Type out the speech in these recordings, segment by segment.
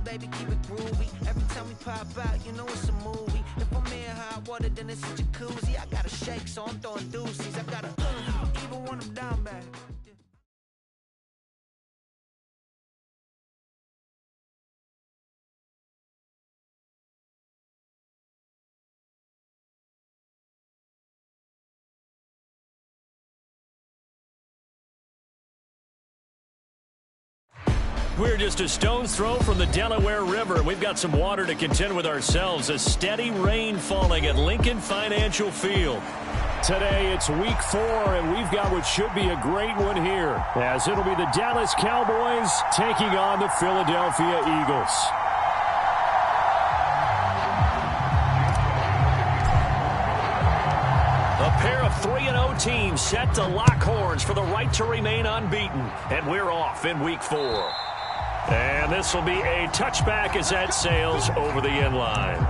baby, keep it groovy. Every time we pop out, you know it's a movie. If I'm in hot water, then it's a jacuzzi. I gotta shake, so I'm throwing deuces. I gotta even when I'm down bad. We're just a stone's throw from the Delaware River. We've got some water to contend with ourselves. A steady rain falling at Lincoln Financial Field. Today it's week 4, and we've got what should be a great one here, as it'll be the Dallas Cowboys taking on the Philadelphia Eagles. A pair of 3-0 teams set to lock horns for the right to remain unbeaten, and we're off in week 4. And this will be a touchback as that sails over the end line.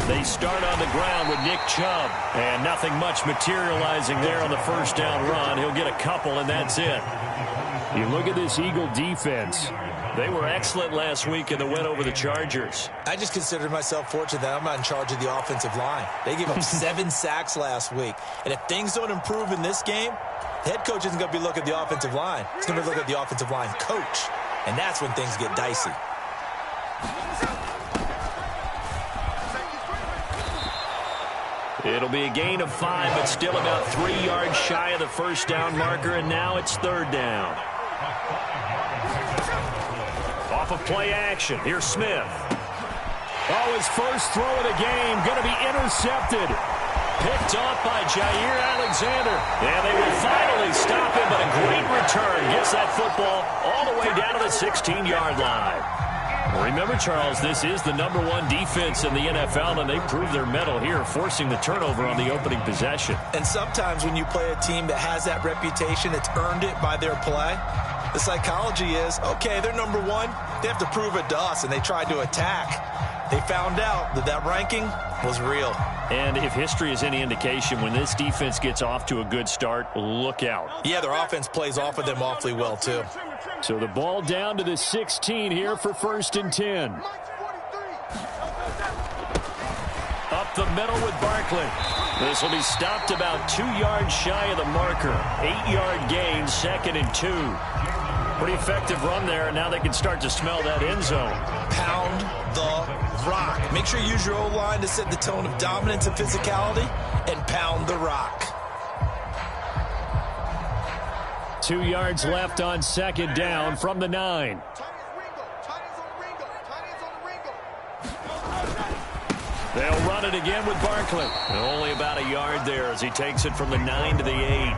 They start on the ground with Nick Chubb, and nothing much materializing there on the first down run. He'll get a couple, and that's it. You look at this Eagle defense. They were excellent last week in the win over the Chargers. I just consider myself fortunate that I'm not in charge of the offensive line. They gave up 7 sacks last week, and if things don't improve in this game, the head coach isn't going to be looking at the offensive line. He's going to be looking at the offensive line coach, and that's when things get dicey. It'll be a gain of 5, but still about 3 yards shy of the first down marker, and now it's third down. Off of play action, here's Smith. Oh, his first throw of the game, going to be intercepted. Picked off by Jair Alexander. And they will finally stop him, but a great return gets that football all the way down to the 16-yard line. Remember, Charles, this is the #1 defense in the NFL, and they proved their mettle here, forcing the turnover on the opening possession. And sometimes when you play a team that has that reputation, it's earned it by their play. The psychology is, okay, they're #1. They have to prove it to us, and they tried to attack. They found out that that ranking was real. And if history is any indication, when this defense gets off to a good start, look out. Yeah, their offense plays off of them awfully well, too. So the ball down to the 16 here for 1st and 10. Up the middle with Barkley. This will be stopped about 2 yards shy of the marker. 8-yard gain, 2nd and 2. Pretty effective run there, and now they can start to smell that end zone. Pound the rock. Make sure you use your O-line to set the tone of dominance and physicality, and pound the rock. 2 yards left on 2nd down from the 9. They'll run it again with Barkley. And only about a yard there as he takes it from the 9 to the 8.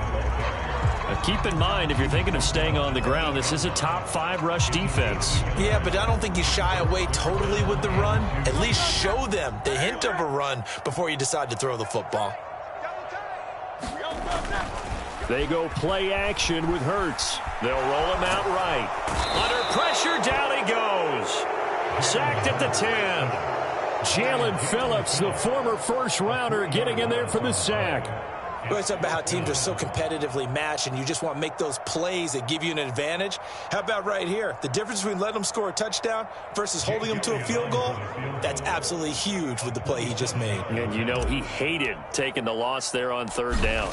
Now keep in mind, if you're thinking of staying on the ground, this is a top 5 rush defense. Yeah, but I don't think you shy away totally with the run. At least show them the hint of a run before you decide to throw the football. They go play action with Hurts. They'll roll him out right. Under pressure, down he goes. Sacked at the 10. Jalen Phillips, the former first-rounder, getting in there for the sack. We always talk about how teams are so competitively matched, and you just want to make those plays that give you an advantage. How about right here? The difference between letting them score a touchdown versus holding them to a field goal, that's absolutely huge with the play he just made. And you know he hated taking the loss there on 3rd down.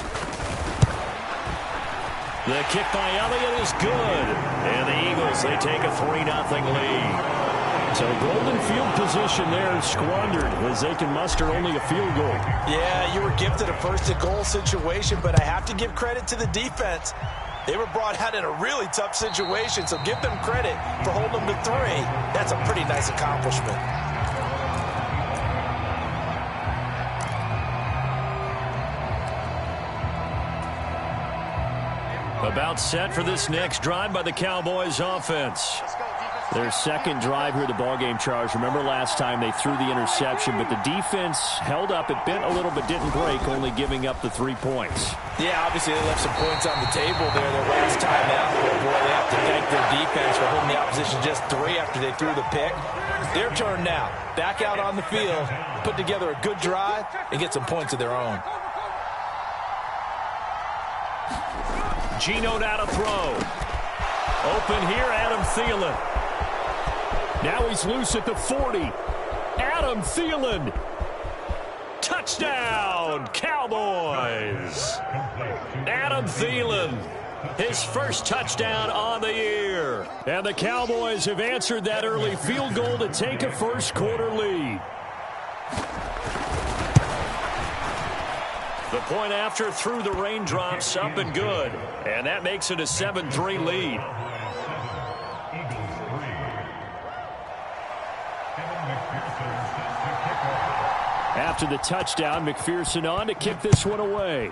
The kick by Elliott is good. And the Eagles, they take a 3-0 lead. So golden field position there squandered as they can muster only a field goal. Yeah, you were gifted a 1st-and-goal situation, but I have to give credit to the defense. They were brought out in a really tough situation, so give them credit for holding them to 3. That's a pretty nice accomplishment. About set for this next drive by the Cowboys offense. Their second drive here, the ballgame, Charles. Remember last time they threw the interception, but the defense held up. It bent a little but didn't break, only giving up the 3 points. Yeah, obviously they left some points on the table there their last time out. But boy, they have to thank their defense for holding the opposition just 3 after they threw the pick. Their turn now. Back out on the field, put together a good drive, and get some points of their own. Geno now to throw. Open here, Adam Thielen. Now he's loose at the 40. Adam Thielen. Touchdown, Cowboys. Adam Thielen, his first touchdown on the year. And the Cowboys have answered that early field goal to take a first-quarter lead. The point after through the raindrops, up and good. And that makes it a 7-3 lead. After the touchdown, McPherson on to kick this one away.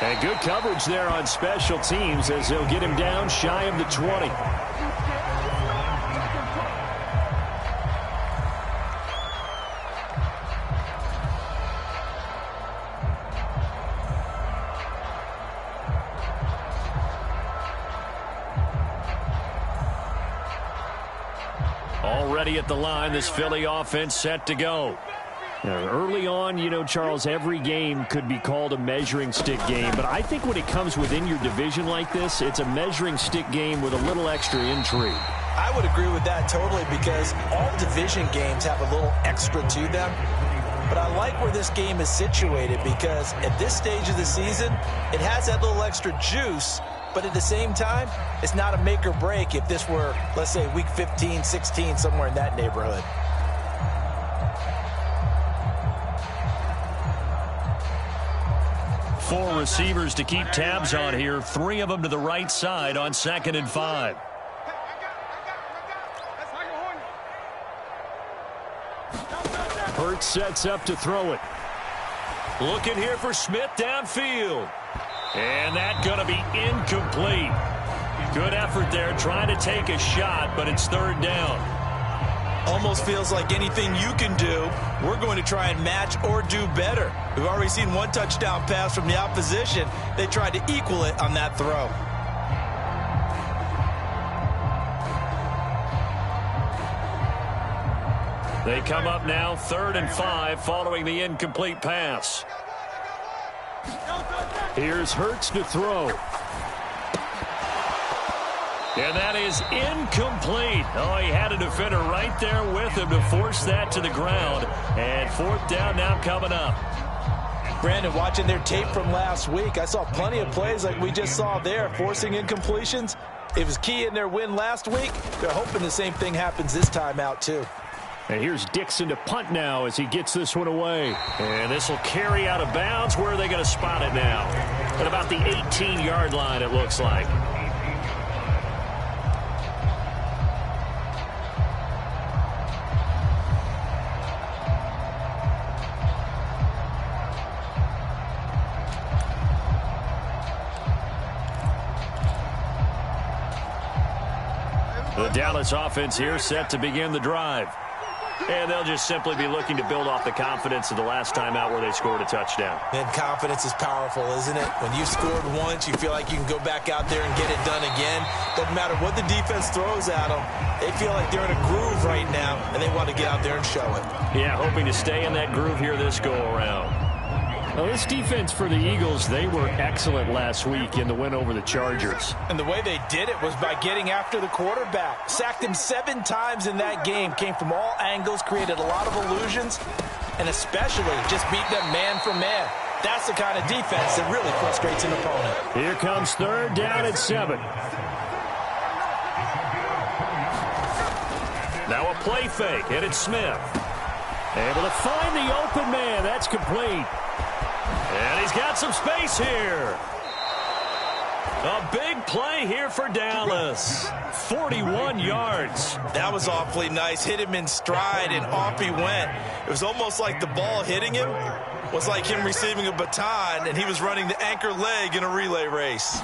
And good coverage there on special teams as they'll get him down shy of the 20. Already at the line, this Philly offense set to go. Now, early on, you know, Charles, every game could be called a measuring stick game. But I think when it comes within your division like this, it's a measuring stick game with a little extra intrigue. I would agree with that totally because all division games have a little extra to them. But I like where this game is situated because at this stage of the season, it has that little extra juice. But at the same time, it's not a make or break if this were, let's say, week 15, 16, somewhere in that neighborhood. Four receivers to keep tabs on here. 3 of them to the right side on 2nd and 5. Hurts sets up to throw it. Looking here for Smith downfield. And that's going to be incomplete. Good effort there trying to take a shot, but it's 3rd down. Almost feels like anything you can do, we're going to try and match or do better. We've already seen 1 touchdown pass from the opposition. They tried to equal it on that throw. They come up now 3rd and 5 following the incomplete pass. Here's Hurts to throw. And that is incomplete. Oh, he had a defender right there with him to force that to the ground. And 4th down now coming up. Brandon, watching their tape from last week, I saw plenty of plays like we just saw there, forcing incompletions. It was key in their win last week. They're hoping the same thing happens this time out, too. And here's Dixon to punt now as he gets this one away. And this will carry out of bounds. Where are they going to spot it now? At about the 18-yard line, it looks like. The Dallas offense here set to begin the drive. And they'll just simply be looking to build off the confidence of the last time out where they scored a touchdown. And confidence is powerful, isn't it? When you've scored once, you feel like you can go back out there and get it done again. Doesn't matter what the defense throws at them. They feel like they're in a groove right now, and they want to get out there and show it. Yeah, hoping to stay in that groove here this go-around. Now, this defense for the Eagles, they were excellent last week in the win over the Chargers. And the way they did it was by getting after the quarterback. Sacked him 7 times in that game. Came from all angles, created a lot of illusions, and especially just beat them man for man. That's the kind of defense that really frustrates an opponent. Here comes 3rd down and 7. Now a play fake, and it's Smith. Able to find the open man. That's complete. And he's got some space here. A big play here for Dallas. 41 yards. That was awfully nice. Hit him in stride, and off he went. It was almost like the ball hitting him was like him receiving a baton, and he was running the anchor leg in a relay race.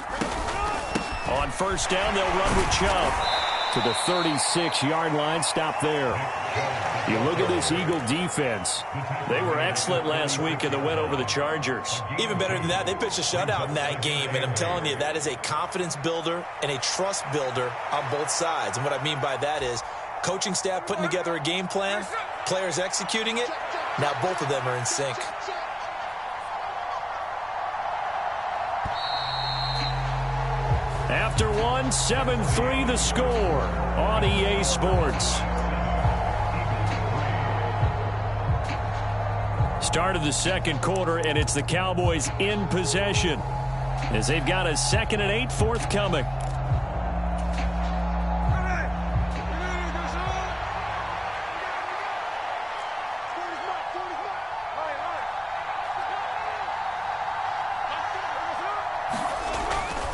On first down, they'll run with Chubb to the 36-yard line. Stop there. You look at this Eagle defense. They were excellent last week in the win over the Chargers. Even better than that, they pitched a shutout in that game, and I'm telling you, that is a confidence builder and a trust builder on both sides. And what I mean by that is coaching staff putting together a game plan, players executing it. Now both of them are in sync. After one, 7-3 the score on EA Sports. Start of the second quarter, and it's the Cowboys in possession as they've got a 2nd and 8 forthcoming.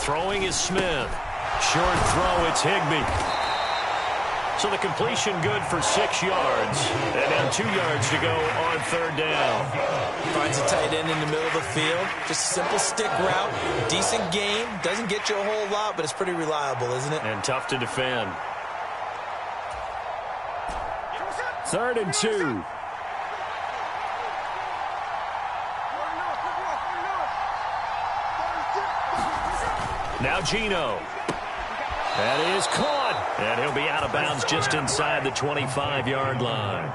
Throwing is Smith. Short throw, it's Higbee. So the completion good for 6 yards. And now 2 yards to go on third down. Finds a tight end in the middle of the field. Just a simple stick route. Decent game. Doesn't get you a whole lot, but it's pretty reliable, isn't it? And tough to defend. 3rd and 2. Now Geno. That is caught. And he'll be out of bounds just inside the 25-yard line.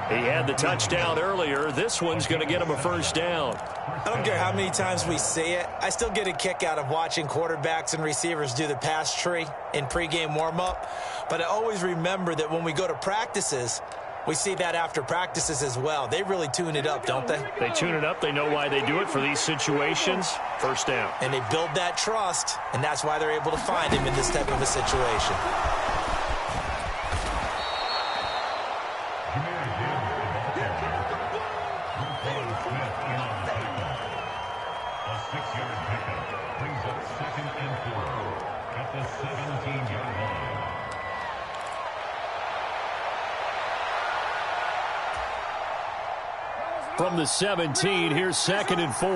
He had the touchdown earlier. This one's going to get him a first down. I don't care how many times we say it. I still get a kick out of watching quarterbacks and receivers do the pass tree in pregame warm-up. But I always remember that when we go to practices, we see that after practices as well. They really tune it up, don't they? They tune it up. They know why they do it for these situations. First down. And they build that trust, and that's why they're able to find him in this type of a situation. A 6-yard pickup brings up 2nd and 4 at the 17-yard line. From the 17, here's 2nd and 4.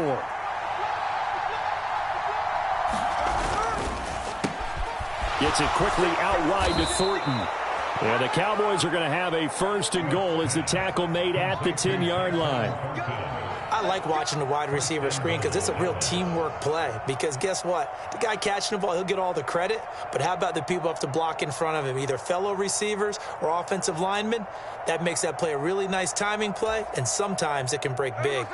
Gets it quickly out wide to Thornton. And the Cowboys are going to have a 1st and goal as the tackle made at the 10-yard line. I like watching the wide receiver screen because it's a real teamwork play. Because guess what? The guy catching the ball, he'll get all the credit. But how about the people who have to block in front of him, either fellow receivers or offensive linemen? That makes that play a really nice timing play, and sometimes it can break big.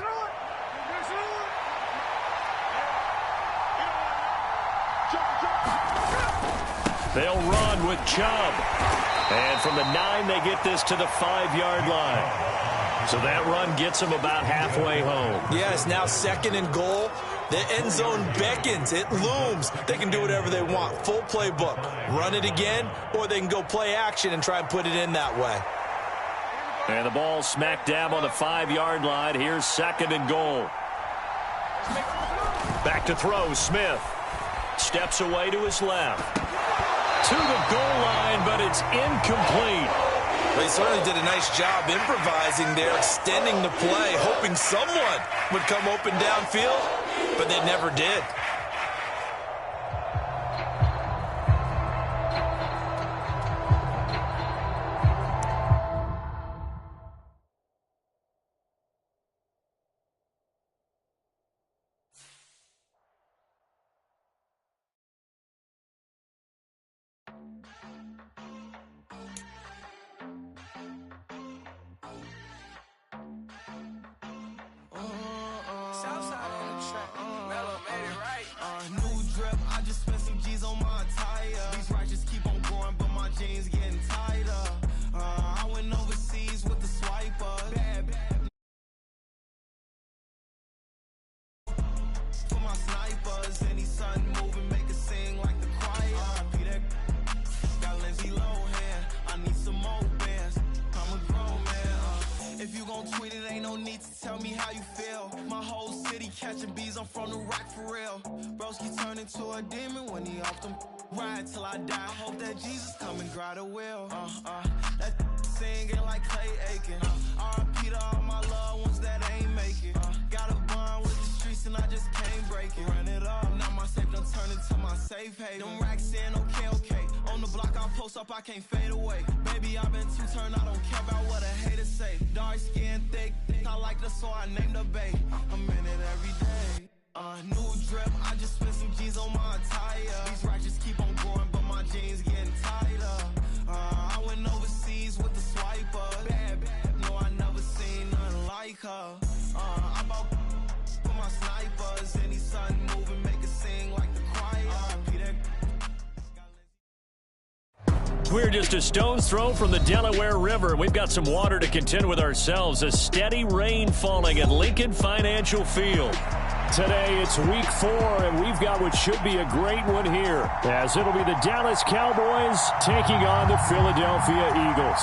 They'll run with Chubb. And from the 9, they get this to the 5-yard line. So that run gets them about halfway home. Yes, now 2nd and goal. The end zone beckons. It looms. They can do whatever they want. Full playbook. Run it again, or they can go play action and try and put it in that way. And the ball smack dab on the 5-yard line. Here's 2nd and goal. Back to throw, Smith. Steps away to his left. To the goal line, but it's incomplete. Well, he certainly did a nice job improvising there, extending the play, hoping someone would come open downfield, but they never did. Tweet it, ain't no need to tell me how you feel. My whole city catching bees, I'm from the rock for real. Broski turned into a demon when he off them. Ride till I die, hope that Jesus come and grab the wheel. That singing like Clay Aiken. R.I.P. to all my loved ones that ain't make it. and I just can't break it. Run it up, now my safe done turned into my safe haven. Them racks in, okay. On the block, I post up, I can't fade away. Baby, I've been too turned, I don't care about what a hater say. Dark skin, thick, I like the so I named the bay. I'm in it every day. New drip, I just spent some G's on my attire. These racks just keep on going, but my jeans getting tighter. I went overseas with the swiper. Bad, no, I never seen nothing like her. I bought for my snipers. Any sudden moving, make it sing like the choir. We're just a stone's throw from the Delaware River. We've got some water to contend with ourselves. A steady rain falling at Lincoln Financial Field. Today, it's week 4, and we've got what should be a great one here, as it'll be the Dallas Cowboys taking on the Philadelphia Eagles.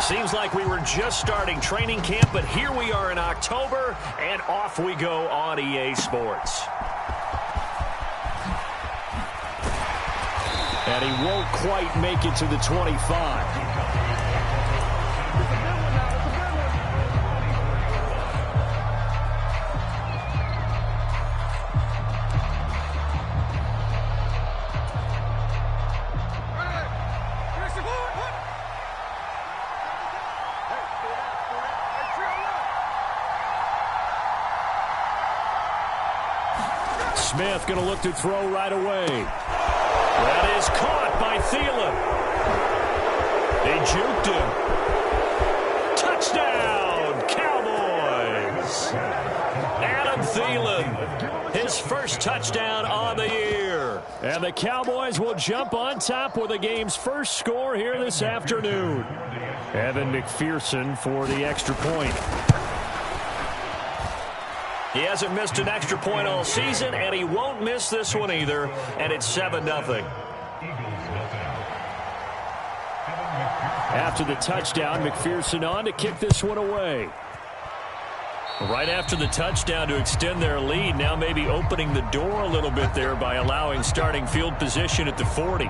Seems like we were just starting training camp, but here we are in October, and off we go on EA Sports. And he won't quite make it to the 25. Smith going to look to throw right away. That is caught by Thielen. They juked him. Touchdown, Cowboys. Adam Thielen, his first touchdown on the year. And the Cowboys will jump on top with the game's first score here this afternoon. Evan McPherson for the extra point. He hasn't missed an extra point all season, and he won't miss this one either, and it's 7-0. After the touchdown, McPherson on to kick this one away. Right after the touchdown to extend their lead, now maybe opening the door a little bit there by allowing starting field position at the 40.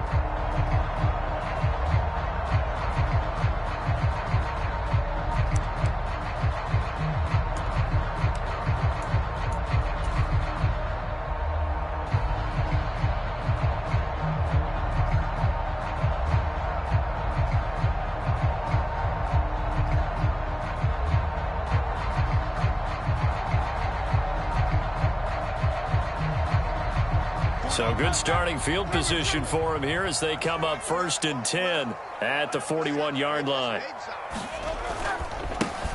So good starting field position for him here as they come up 1st and 10 at the 41-yard line.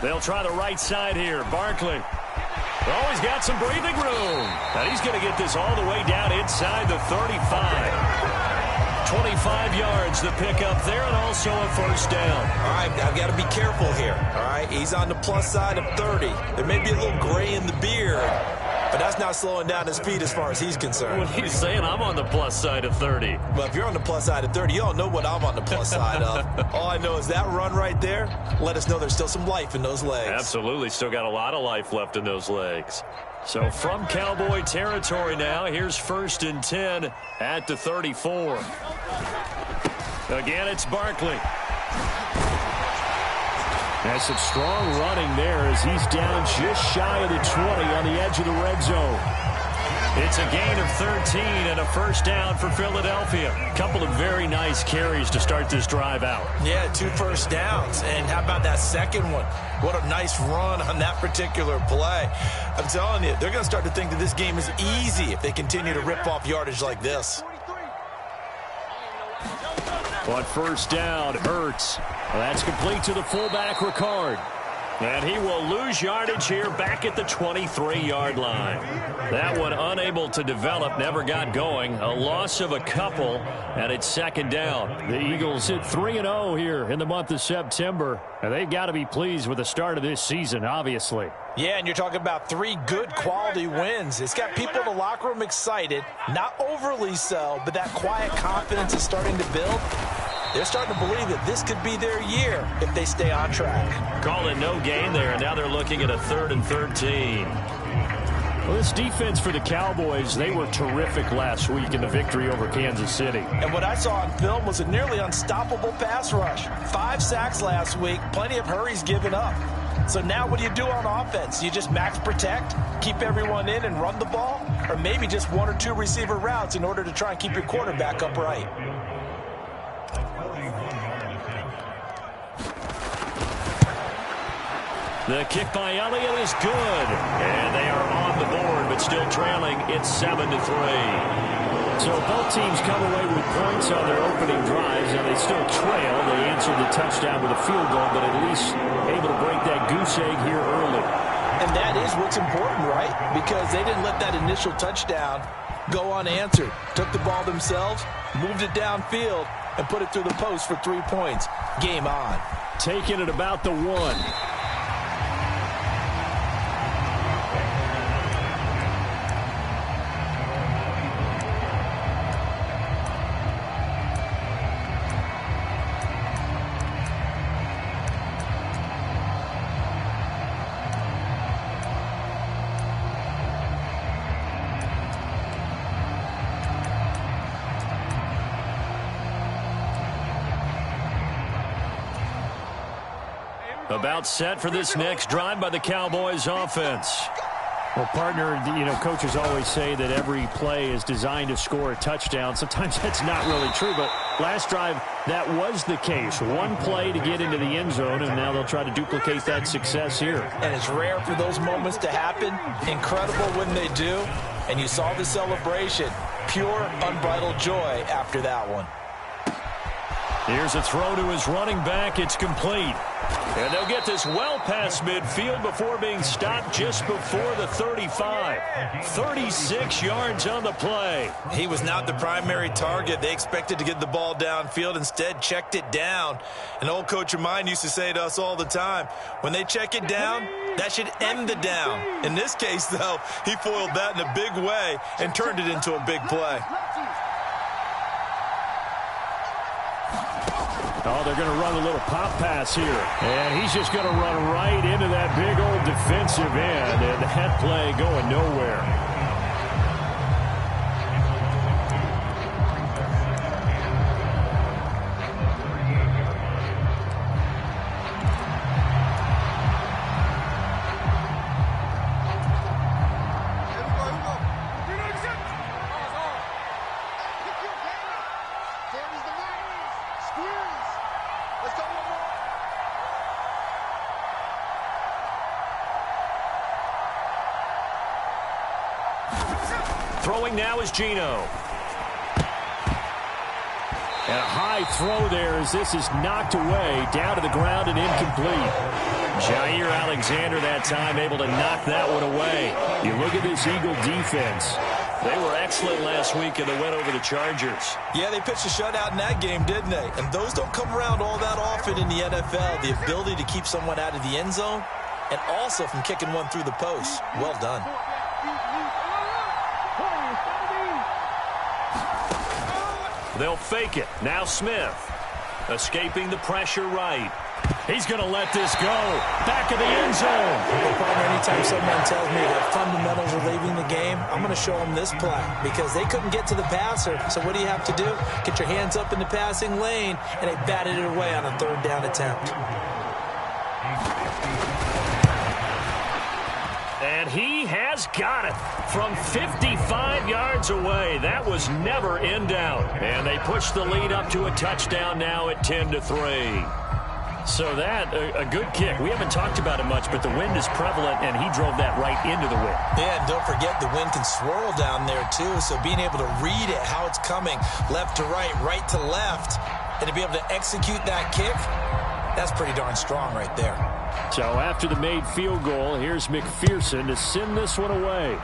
They'll try the right side here. Barkley. Oh, he's got some breathing room. And he's going to get this all the way down inside the 35. 25 yards the pickup there, and also a first down. All right, I've got to be careful here. All right, he's on the plus side of 30. There may be a little gray in the beard, but that's not slowing down his speed as far as he's concerned. What he's saying, I'm on the plus side of 30. Well, if you're on the plus side of 30, you don't know what I'm on the plus side of. All I know is that run right there let us know there's still some life in those legs. Absolutely, still got a lot of life left in those legs. So from Cowboy territory now, here's 1st and 10 at the 34. Again, it's Barkley. That's some strong running there as he's down just shy of the 20 on the edge of the red zone. It's a gain of 13 and a first down for Philadelphia. A couple of very nice carries to start this drive out. Yeah, 2 first downs. And how about that second one? What a nice run on that particular play. I'm telling you, they're going to start to think that this game is easy if they continue to rip off yardage like this. On first down, Hurts. That's complete to the fullback, Ricard. And he will lose yardage here back at the 23-yard line. That one unable to develop, never got going. A loss of a couple, and it's second down. The Eagles hit 3-0 here in the month of September, and they've got to be pleased with the start of this season, obviously. Yeah, and you're talking about 3 good quality wins. It's got people in the locker room excited, not overly so, but that quiet confidence is starting to build. They're starting to believe that this could be their year if they stay on track. Call it no gain there, and now they're looking at a 3rd and 13. Well, this defense for the Cowboys, they were terrific last week in the victory over Kansas City. And what I saw on film was a nearly unstoppable pass rush. 5 sacks last week, plenty of hurries given up. So now what do you do on offense? You just max protect, keep everyone in and run the ball? Or maybe just 1 or 2 receiver routes in order to try and keep your quarterback upright? The kick by Elliott is good. And they are on the board, but still trailing. It's 7-3. So both teams come away with points on their opening drives, and they still trail. They answered the touchdown with a field goal, but at least able to break that goose egg here early. And that is what's important, right? Because they didn't let that initial touchdown go unanswered. Took the ball themselves, moved it downfield, and put it through the post for 3 points. Game on. Taking it about the 1. About set for this next drive by the Cowboys offense. Well, partner, coaches always say that every play is designed to score a touchdown. Sometimes that's not really true, but last drive, that was the case. 1 play to get into the end zone, and now they'll try to duplicate that success here. And it's rare for those moments to happen. Incredible when they do. And you saw the celebration. Pure, unbridled joy after that one. Here's a throw to his running back. It's complete. And they'll get this well past midfield before being stopped just before the 35. 36 yards on the play. He was not the primary target. They expected to get the ball downfield. Instead, checked it down. An old coach of mine used to say to us all the time, when they check it down, that should end the down. In this case, though, he foiled that in a big way and turned it into a big play. Oh, they're going to run a little pop pass here. And he's just going to run right into that big old defensive end. And that play going nowhere. Throwing now is Geno. And a high throw there as this is knocked away, down to the ground and incomplete. Jair Alexander that time able to knock that one away. You look at this Eagle defense. They were excellent last week in the win over the Chargers. Yeah, they pitched a shutout in that game, didn't they? And those don't come around all that often in the NFL. The ability to keep someone out of the end zone and also from kicking one through the post. Well done. They'll fake it. Now Smith. Escaping the pressure right. He's going to let this go. Back of the end zone. Well, partner, anytime someone tells me that fundamentals are leaving the game, I'm going to show them this play because they couldn't get to the passer. So what do you have to do? Get your hands up in the passing lane, and they batted it away on a 3rd down attempt. And he has got it from 55 yards away. That was never in doubt. And they push the lead up to a touchdown now at 10-3. So that, a good kick. We haven't talked about it much, but the wind is prevalent, and he drove that right into the wind. Yeah, and don't forget the wind can swirl down there, too. So being able to read it, how it's coming, left to right to left, and to be able to execute that kick, that's pretty darn strong right there. So after the made field goal, here's McPherson to send this one away.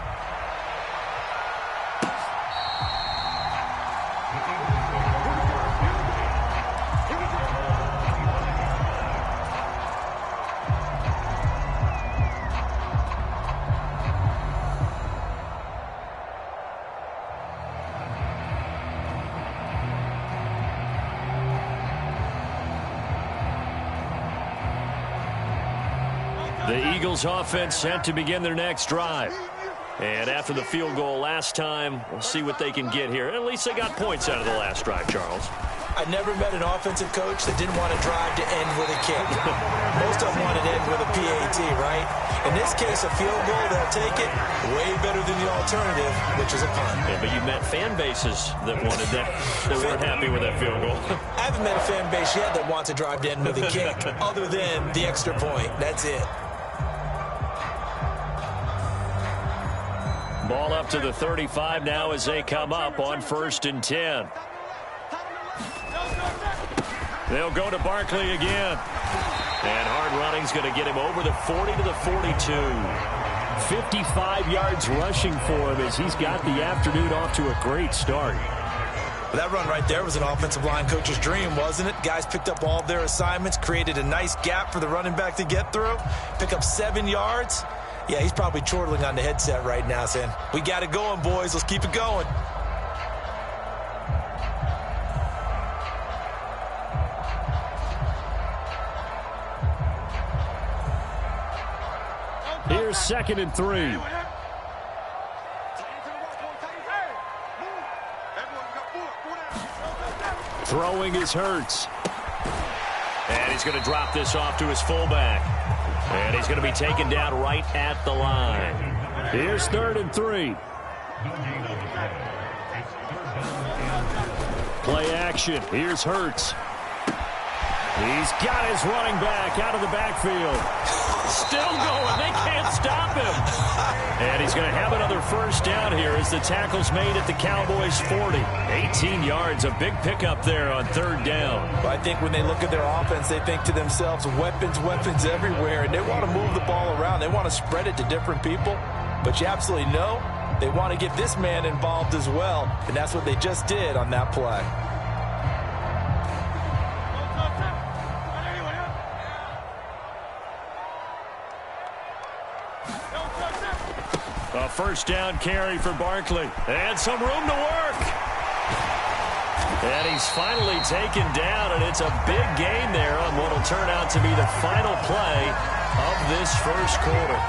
The Eagles offense set to begin their next drive. And after the field goal last time, we'll see what they can get here. At least they got points out of the last drive, Charles. I never met an offensive coach that didn't want to drive to end with a kick. Most of them wanted to end with a PAT, right? In this case, a field goal, they'll take it way better than the alternative, which is a punt. Yeah, but you've met fan bases that wanted that weren't happy with that field goal. I haven't met a fan base yet that wants to drive to end with a kick, other than the extra point. That's it. Ball up to the 35 now as they come up on 1st and 10. They'll go to Barkley again. And hard running's going to get him over the 40 to the 42. 55 yards rushing for him as he's got the afternoon off to a great start. That run right there was an offensive line coach's dream, wasn't it? Guys picked up all of their assignments, created a nice gap for the running back to get through, pick up 7 yards. Yeah, he's probably chortling on the headset right now saying, we got it going, boys. Let's keep it going. Here's 2nd and 3. Throwing is Hurts. And he's going to drop this off to his fullback. And he's going to be taken down right at the line. Here's 3rd and 3. Play action. Here's Hurts. He's got his running back out of the backfield. Still going. They can't stop him. And he's going to have another first down here as the tackle's made at the Cowboys' 40. 18 yards, a big pickup there on 3rd down. Well, I think when they look at their offense, they think to themselves, weapons, weapons everywhere. And they want to move the ball around. They want to spread it to different people. But you absolutely know they want to get this man involved as well. And that's what they just did on that play. A first down carry for Barkley. And some room to work. And he's finally taken down, and it's a big gain there on what will turn out to be the final play of this first quarter.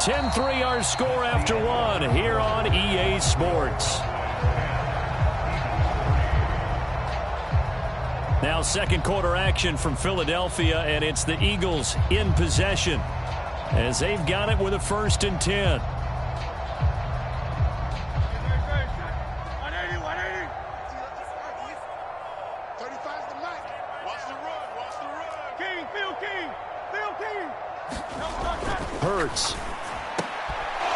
10-3 our score after one here on EA Sports. Now second quarter action from Philadelphia, and it's the Eagles in possession as they've got it with a 1st and 10. Hurts.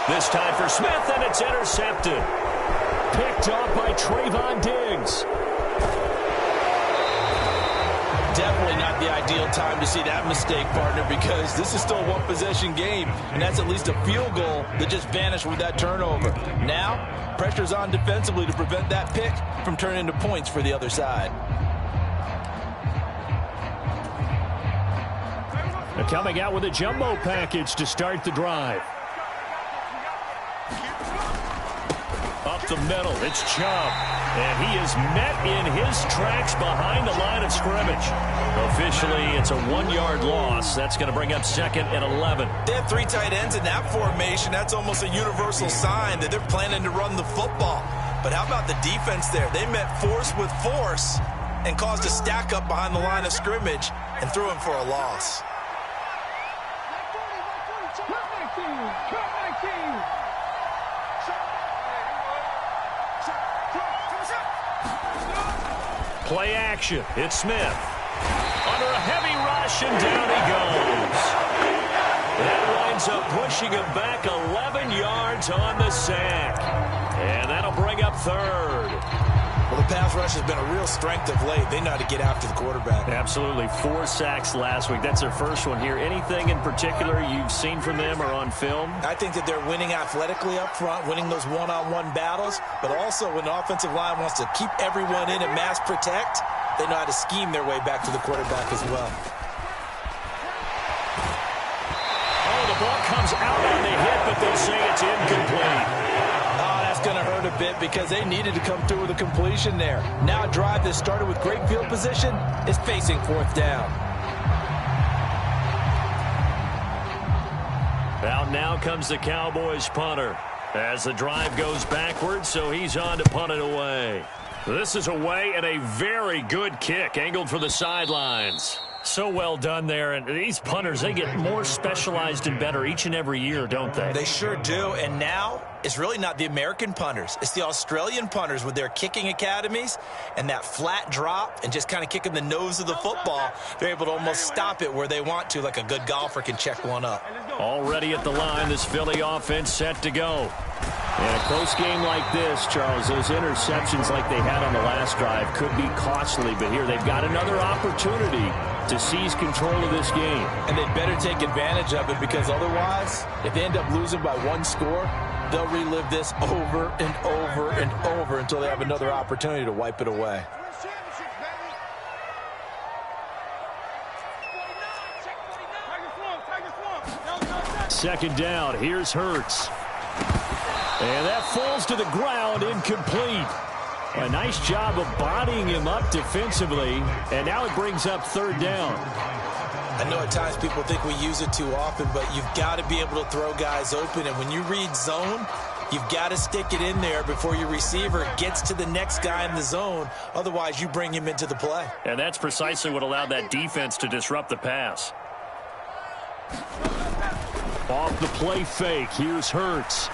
This time for Smith, and it's intercepted. Picked off by Trayvon Diggs. Definitely not the ideal time to see that mistake, partner, because this is still a one-possession game, and that's at least a field goal that just vanished with that turnover. Now, pressure's on defensively to prevent that pick from turning into points for the other side. They're coming out with a jumbo package to start the drive. Up the middle, it's Chubb. And he is met in his tracks behind the line of scrimmage. Officially, it's a 1-yard loss. That's going to bring up 2nd and 11. They have 3 tight ends in that formation. That's almost a universal sign that they're planning to run the football. But how about the defense there? They met force with force and caused a stack up behind the line of scrimmage and threw him for a loss. Play action. It's Smith. Under a heavy rush, and down he goes. That winds up pushing him back 11 yards on the sack. And that'll bring up 3rd. Well, the pass rush has been a real strength of late. They know how to get after the quarterback. Absolutely. 4 sacks last week. That's their first one here. Anything in particular you've seen from them or on film? I think that they're winning athletically up front, winning those one-on-one battles, but also when the offensive line wants to keep everyone in and mass protect, they know how to scheme their way back to the quarterback as well. Oh, the ball comes out on the hit, but they'll say it's incomplete. Oh, that's going to hurt a bit because they needed to come through with a completion there. Now a drive that started with great field position is facing fourth down. Out now comes the Cowboys punter as the drive goes backwards, so he's on to punt it away. This is away and a very good kick angled for the sidelines. So well done there, and these punters, they get more specialized and better each and every year, don't they? They sure do, and now it's really not the American punters. It's the Australian punters with their kicking academies and that flat drop and just kind of kicking the nose of the football. They're able to almost stop it where they want to, like a good golfer can check one up. Already at the line, this Philly offense set to go. In a close game like this, Charles, those interceptions like they had on the last drive could be costly, but here they've got another opportunity to seize control of this game. And they'd better take advantage of it, because otherwise, if they end up losing by one score, they'll relive this over and over and over until they have another opportunity to wipe it away. Second down, here's Hurts. And that falls to the ground, incomplete. A nice job of bodying him up defensively, and now it brings up third down. I know at times people think we use it too often, but you've got to be able to throw guys open, and when you read zone, you've got to stick it in there before your receiver gets to the next guy in the zone. Otherwise, you bring him into the play. And that's precisely what allowed that defense to disrupt the pass. Off the play fake, here's Hurts.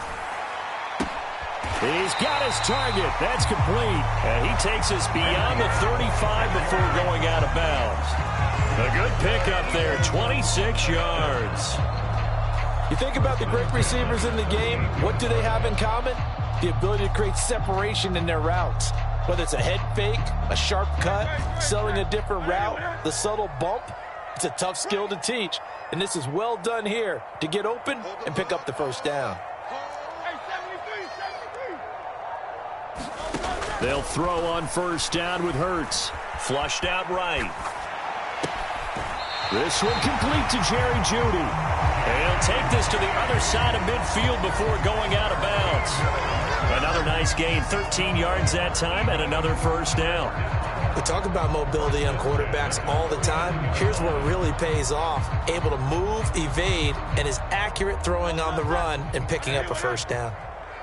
He's got his target. That's complete. And he takes us beyond the 35 before going out of bounds. A good pickup there, 26 yards. You think about the great receivers in the game, what do they have in common? The ability to create separation in their routes. Whether it's a head fake, a sharp cut, selling a different route, the subtle bump, it's a tough skill to teach. And this is well done here to get open and pick up the first down. They'll throw on first down with Hurts. Flushed out right. This one complete to Jerry Jeudy. And he'll take this to the other side of midfield before going out of bounds. Another nice gain, 13 yards that time, and another first down. We talk about mobility on quarterbacks all the time. Here's where it really pays off. Able to move, evade, and is accurate throwing on the run and picking up a first down.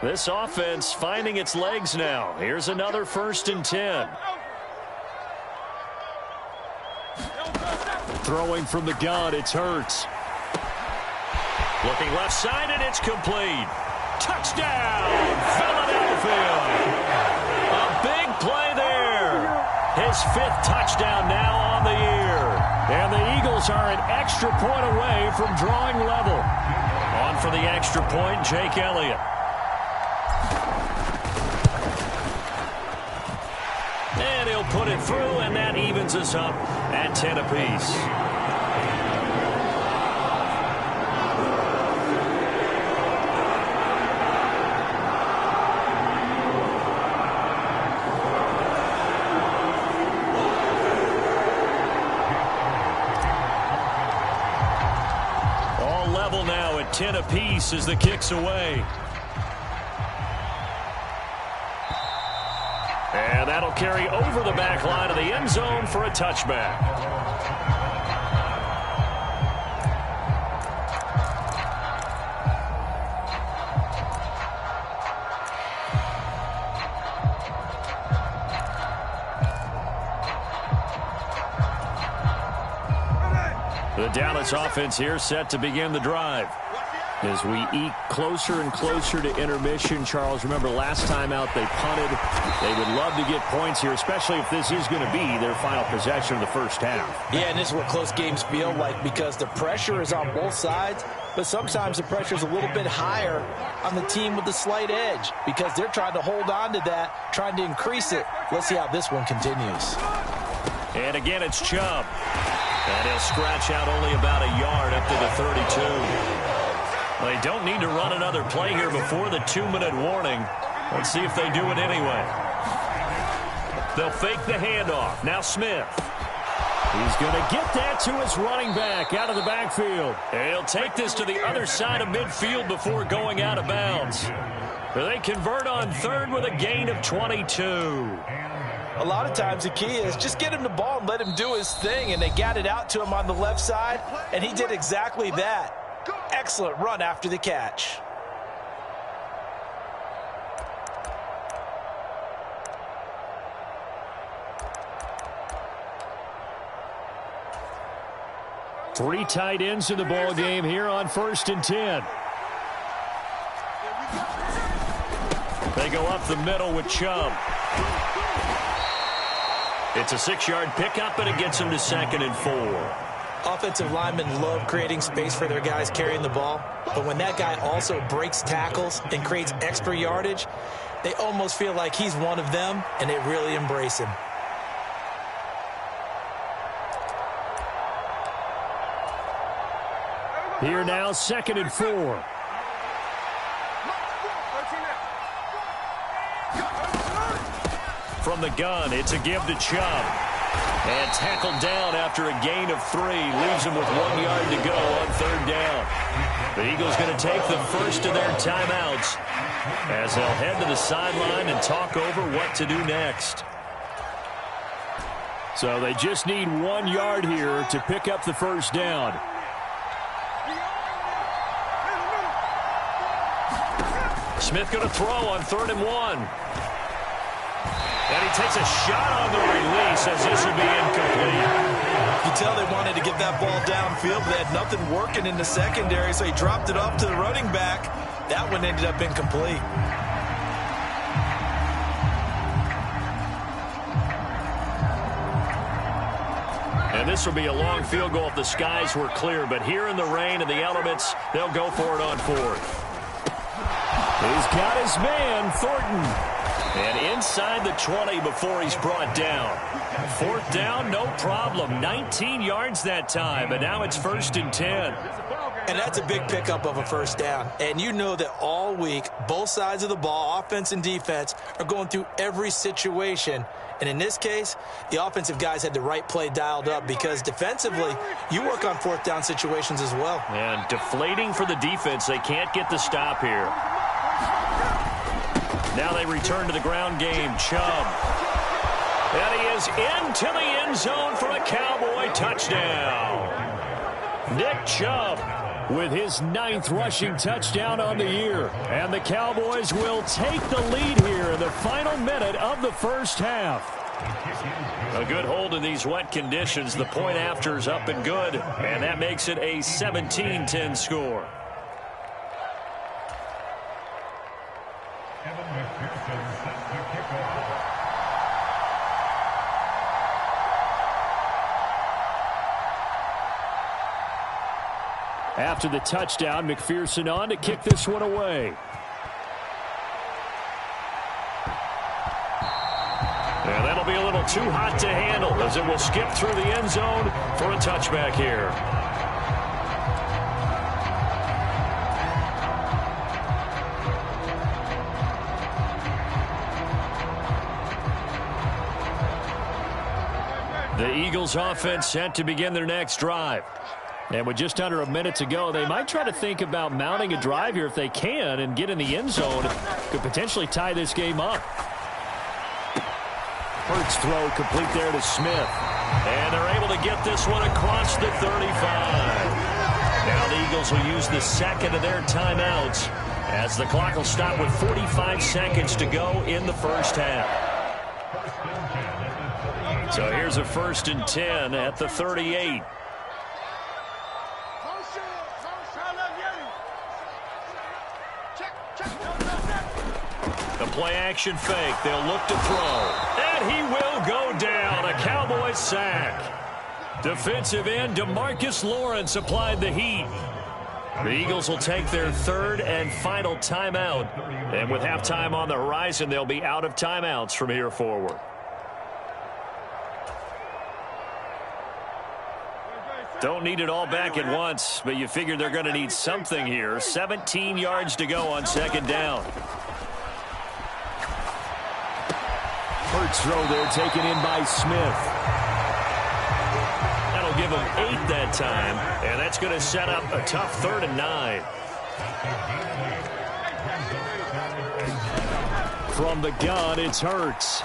This offense finding its legs now. Here's another 1st and 10. Throwing from the gun, it's Hurts. Looking left side, and it's complete. Touchdown, Philadelphia. A big play there. His 5th touchdown now on the year. And the Eagles are an extra point away from drawing level. On for the extra point, Jake Elliott. And he'll put it through, and that evens us up at 10 apiece. All level now at 10 apiece as the kick's away. And that'll carry over the back line of the end zone for a touchback. The Dallas offense here set to begin the drive. As we eke closer and closer to intermission, Charles, remember last time out they punted. They would love to get points here, especially if this is going to be their final possession of the first half. Yeah, and this is what close games feel like, because the pressure is on both sides, but sometimes the pressure is a little bit higher on the team with the slight edge because they're trying to hold on to that, trying to increase it. Let's see how this one continues. And again, it's Chubb. And he'll scratch out only about a yard up to the 32. They don't need to run another play here before the 2-minute warning. Let's see if they do it anyway. They'll fake the handoff. Now Smith. He's going to get that to his running back out of the backfield. And he'll take this to the other side of midfield before going out of bounds. They convert on third with a gain of 22. A lot of times the key is just get him the ball and let him do his thing, and they got it out to him on the left side, and he did exactly that. Excellent run after the catch. Three tight ends in the ball game here on 1st and 10. They go up the middle with Chubb. It's a 6-yard pickup, and it gets them to 2nd and 4. Offensive linemen love creating space for their guys carrying the ball, but when that guy also breaks tackles and creates extra yardage, they almost feel like he's one of them, and they really embrace him. Here now, 2nd and 4. From the gun, it's a give to Chubb. And tackled down after a gain of 3. Leaves him with 1 yard to go on 3rd down. The Eagles going to take the first of their timeouts as they'll head to the sideline and talk over what to do next. So they just need 1 yard here to pick up the first down. Smith going to throw on 3rd and 1. And he takes a shot on the release as this will be incomplete. You tell they wanted to get that ball downfield, but they had nothing working in the secondary, so he dropped it off to the running back. That one ended up incomplete. And this will be a long field goal if the skies were clear, but here in the rain and the elements, they'll go for it on 4th. He's got his man, Thornton. And inside the 20 before he's brought down. 4th down, no problem. 19 yards that time, and now it's 1st and 10. And that's a big pickup of a first down. And you know that all week, both sides of the ball, offense and defense, are going through every situation. And in this case, the offensive guys had the right play dialed up because defensively, you work on 4th down situations as well. And deflating for the defense. They can't get the stop here. Now they return to the ground game. Chubb. And he is into the end zone for a Cowboy touchdown. Nick Chubb with his 9th rushing touchdown on the year. And the Cowboys will take the lead here in the final minute of the first half. A good hold in these wet conditions. The point after is up and good. And that makes it a 17-10 score. After the touchdown, McPherson on to kick this one away. And that'll be a little too hot to handle as it will skip through the end zone for a touchback here. The Eagles offense set to begin their next drive. And with just under a minute to go, they might try to think about mounting a drive here if they can and get in the end zone. Could potentially tie this game up. Hurts throw complete there to Smith. And they're able to get this one across the 35. Now the Eagles will use the second of their timeouts as the clock will stop with 45 seconds to go in the first half. So here's a 1st and 10 at the 38. The play action fake. They'll look to throw. And he will go down. A Cowboys sack. Defensive end DeMarcus Lawrence applied the heat. The Eagles will take their 3rd and final timeout. And with halftime on the horizon, they'll be out of timeouts from here forward. Don't need it all back at once, but you figure they're going to need something here. 17 yards to go on 2nd down. Hurts throw there taken in by Smith. They'll give him 8 that time, and that's going to set up a tough 3rd and 9. From the gun, it's Hurts.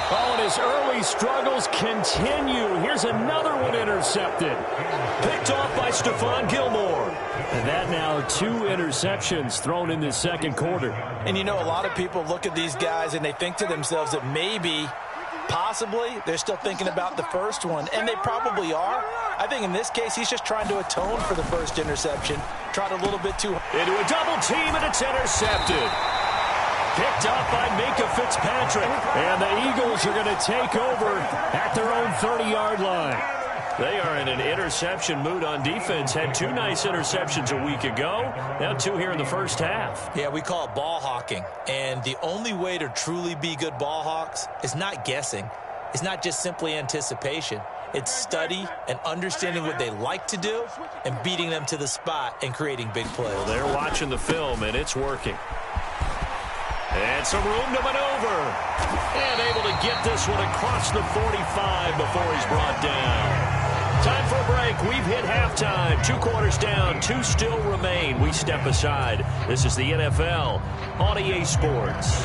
Oh, and his early struggles continue. Here's another one intercepted. Picked off by Stephon Gilmore. And that now 2 interceptions thrown in this second quarter. And you know, a lot of people look at these guys and they think to themselves that maybe, possibly, they're still thinking about the first one. And they probably are. I think in this case, he's just trying to atone for the first interception. Tried a little bit too hard. Into a double team, and it's intercepted. Picked up by Minka Fitzpatrick. And the Eagles are going to take over at their own 30-yard line. They are in an interception mood on defense. Had 2 nice interceptions a week ago. Now 2 here in the first half. Yeah, we call it ball hawking. And the only way to truly be good ball hawks is not guessing. It's not just simply anticipation. It's study and understanding what they like to do and beating them to the spot and creating big plays. Well, they're watching the film, and it's working. And some room to maneuver. And able to get this one across the 45 before he's brought down. Time for a break. We've hit halftime. 2 quarters down. 2 still remain. We step aside. This is the NFL on EA Sports.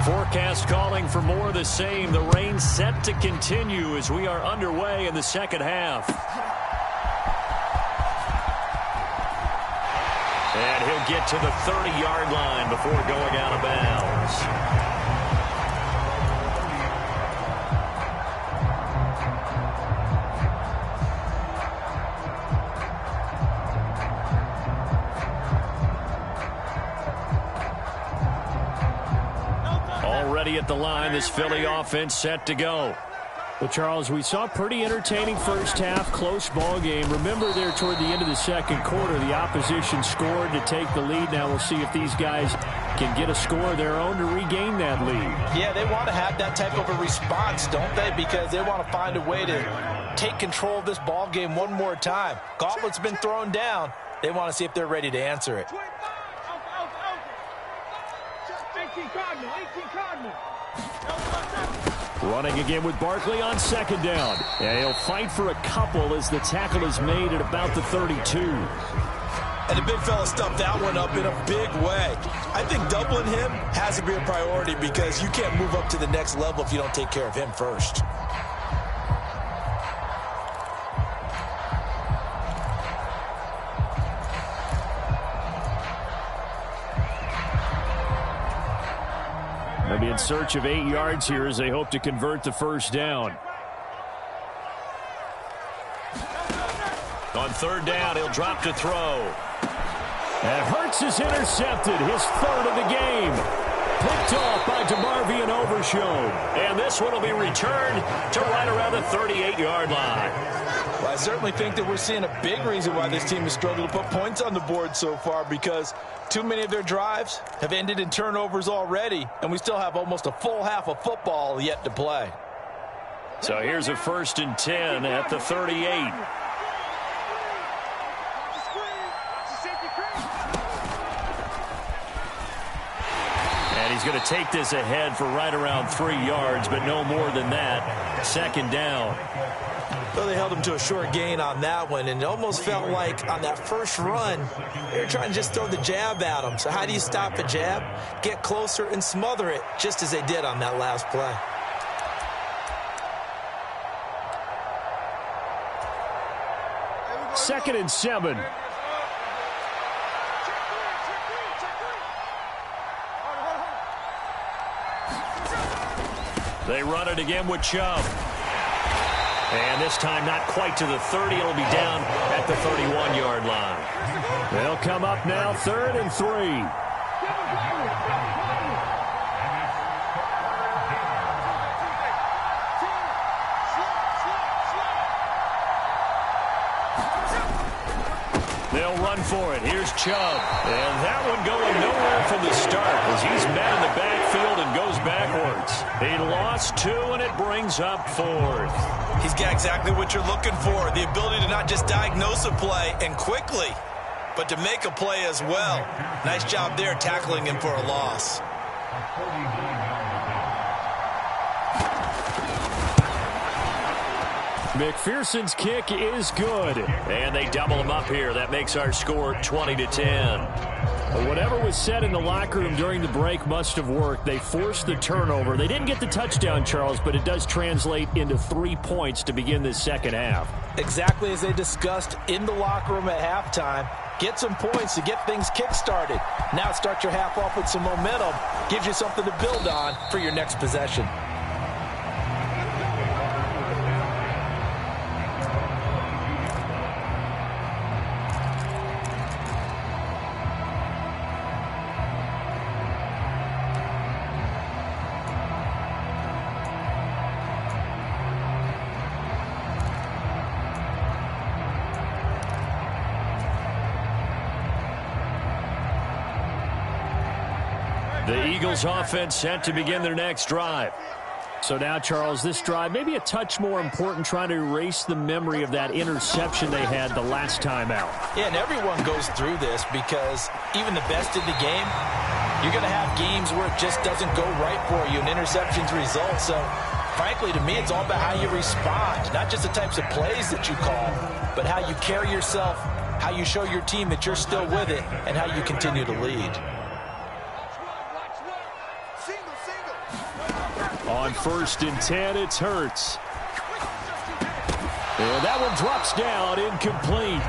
Forecast calling for more of the same. The rain set to continue as we are underway in the second half. And he'll get to the 30-yard line before going out of bounds. Already at the line, this Philly offense set to go. Well, Charles, we saw a pretty entertaining first half, close ball game. Remember there toward the end of the second quarter, the opposition scored to take the lead. Now we'll see if these guys can get a score of their own to regain that lead. Yeah, they want to have that type of a response, don't they? Because they want to find a way to take control of this ball game one more time. Gauntlet's been thrown down. They want to see if they're ready to answer it. 18 Cardinal. Running again with Barkley on second down. And he'll fight for a couple as the tackle is made at about the 32. And the big fella stuffed that one up in a big way. I think doubling him has to be a priority because you can't move up to the next level if you don't take care of him first. They'll be in search of 8 yards here as they hope to convert the first down. On third down, he'll drop to throw. And Hurts is intercepted, his 3rd of the game. Picked off by DeMarvion Overshown. And this one will be returned to right around the 38-yard line. Well, I certainly think that we're seeing a big reason why this team has struggled to put points on the board so far, because too many of their drives have ended in turnovers already, and we still have almost a full half of football yet to play. So here's a 1st and 10 at the 38. And he's going to take this ahead for right around 3 yards, but no more than that. Second down. So they held him to a short gain on that one, and it almost felt like on that first run, they were trying to just throw the jab at him. So how do you stop a jab? Get closer and smother it, just as they did on that last play. Second and 7. They run it again with Chubb. And this time not quite to the 30. It'll be down at the 31-yard line. They'll come up now 3rd and 3. They'll run for it. Here's Chubb. And that one going nowhere from the start as he's met in the backfield and goes backwards. He lost 2, and it brings up 4th. He's got exactly what you're looking for, the ability to not just diagnose a play and quickly, but to make a play as well. Nice job there tackling him for a loss. McPherson's kick is good. And they double him up here. That makes our score 20-10. But whatever was said in the locker room during the break must have worked. They forced the turnover. They didn't get the touchdown, Charles, but it does translate into 3 points to begin this second half. Exactly as they discussed in the locker room at halftime. Get some points to get things kick-started. Now start your half off with some momentum. Gives you something to build on for your next possession. The Eagles offense set to begin their next drive. So now, Charles, this drive maybe a touch more important, trying to erase the memory of that interception they had the last time out. Yeah, and everyone goes through this because even the best in the game, you're going to have games where it just doesn't go right for you, and interceptions result. So, frankly, to me, it's all about how you respond, not just the types of plays that you call, but how you carry yourself, how you show your team that you're still with it, and how you continue to lead. On 1st and 10, it's Hurts. And that one drops down, incomplete.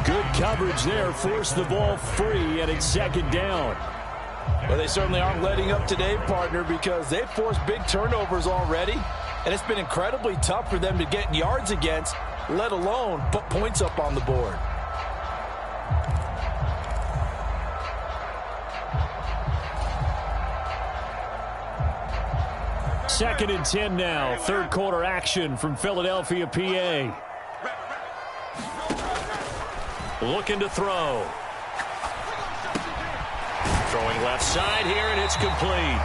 Good coverage there, forced the ball free, and it's second down. Well, they certainly aren't letting up today, partner, because they've forced big turnovers already, and it's been incredibly tough for them to get yards against, let alone put points up on the board. Second and 10 now. Third quarter action from Philadelphia, PA. Looking to throw. Throwing left side here, and it's complete.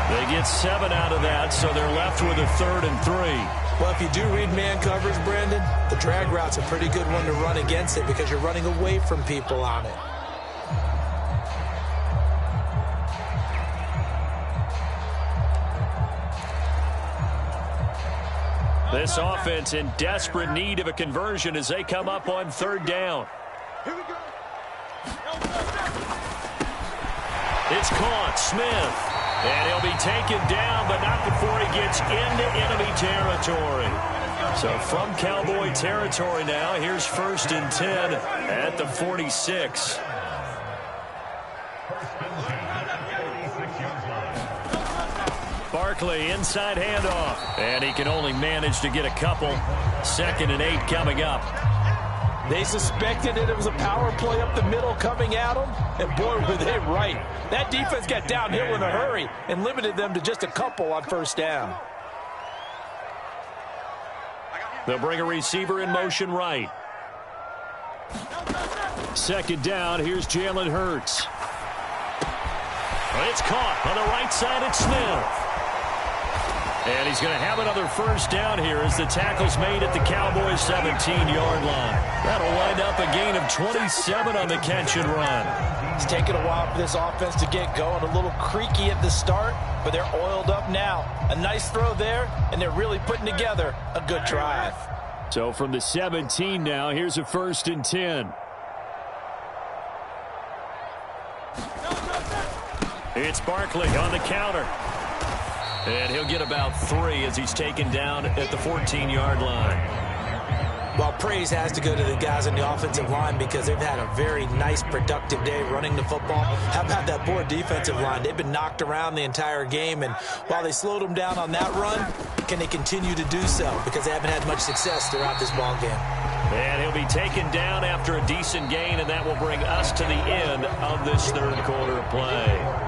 They get 7 out of that, so they're left with a 3rd and 3. Well, if you do read man coverage, Brandon, the drag route's a pretty good one to run against it because you're running away from people on it. This offense in desperate need of a conversion as they come up on 3rd down. It's caught, Smith. And he'll be taken down, but not before he gets into enemy territory. So from Cowboy territory now, here's 1st and 10 at the 46. Barkley, inside handoff. And he can only manage to get a couple. 2nd and 8 coming up. They suspected that it was a power play up the middle coming at them, and boy, were they right. That defense got downhill in a hurry and limited them to just a couple on 1st down. They'll bring a receiver in motion right. 2nd down, here's Jalen Hurts. It's caught on the right side at Smith. And he's going to have another 1st down here as the tackle's made at the Cowboys' 17-yard line. That'll wind up a gain of 27 on the catch and run. It's taken a while for this offense to get going. A little creaky at the start, but they're oiled up now. A nice throw there, and they're really putting together a good drive. So from the 17 now, here's a 1st and 10. It's Barkley on the counter. And he'll get about 3 as he's taken down at the 14-yard line. Well, praise has to go to the guys on the offensive line because they've had a very nice, productive day running the football. How about that poor defensive line? They've been knocked around the entire game, and while they slowed them down on that run, can they continue to do so? Because they haven't had much success throughout this ball game. And he'll be taken down after a decent gain, and that will bring us to the end of this 3rd quarter play.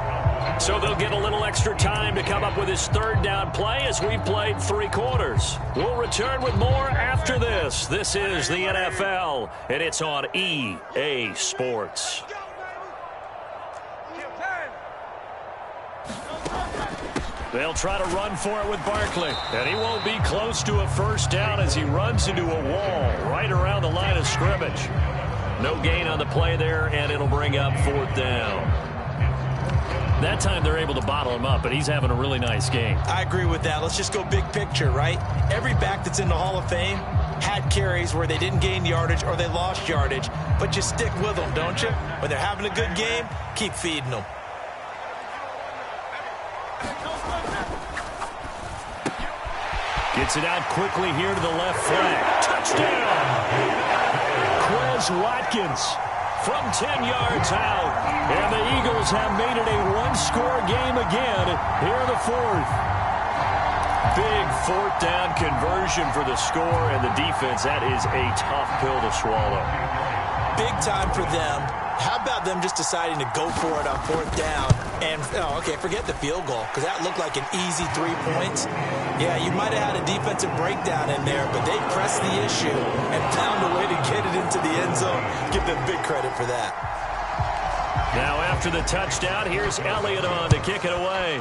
So they'll get a little extra time to come up with his 3rd down play as we've played 3 quarters. We'll return with more after this. This is the NFL, and it's on EA Sports. They'll try to run for it with Barkley, and he won't be close to a 1st down as he runs into a wall right around the line of scrimmage. No gain on the play there, and it'll bring up 4th down. That time they're able to bottle him up, but he's having a really nice game. I agree with that. Let's just go big picture, right? Every back that's in the Hall of Fame had carries where they didn't gain yardage or they lost yardage, but you stick with them, don't you? When they're having a good game, keep feeding them. Gets it out quickly here to the left flank. Touchdown! Quez Watkins from 10 yards out. And the Eagles have made it a one-score game again here in the fourth. Big fourth down conversion for the score, and the defense, that is a tough pill to swallow. Big time for them. How about them just deciding to go for it on fourth down? And, forget the field goal, because that looked like an easy 3 points. Yeah, you might have had a defensive breakdown in there, but they pressed the issue and found a way to get it into the end zone. Give them big credit for that. Now after the touchdown, here's Elliott on to kick it away.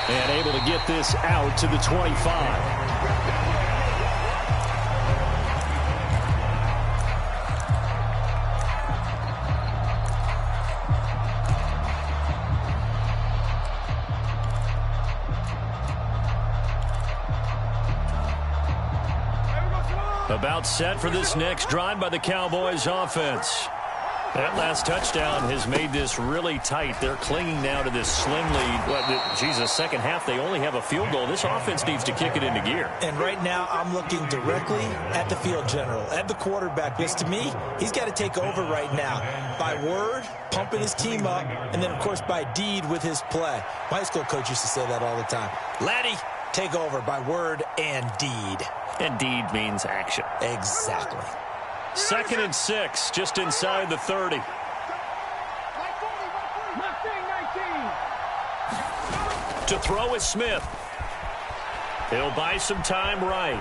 And able to get this out to the 25. About set for this next drive by the Cowboys offense. That last touchdown has made this really tight. They're clinging now to this slim lead. Second half, they only have a field goal. This offense needs to kick it into gear. And right now, I'm looking directly at the field general, at the quarterback. Because to me, he's got to take over right now. By word, pumping his team up, and then, of course, by deed with his play. My high school coach used to say that all the time. Laddie, take over by word and deed. And deed means action. Exactly. 2nd and 6, just inside the 30. To throw is Smith. He'll buy some time right.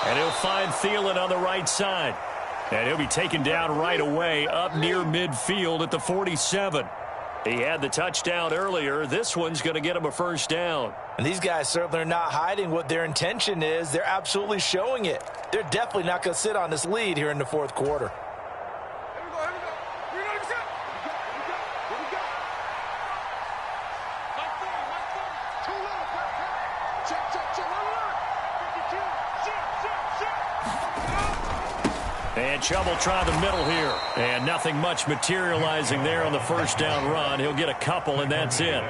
And he'll find Thielen on the right side. And he'll be taken down right away up near midfield at the 47. He had the touchdown earlier. This one's going to get him a first down. And these guys certainly are not hiding what their intention is. They're absolutely showing it. They're definitely not going to sit on this lead here in the fourth quarter. And Chubb will try the middle here. And nothing much materializing there on the first down run. He'll get a couple, and that's it.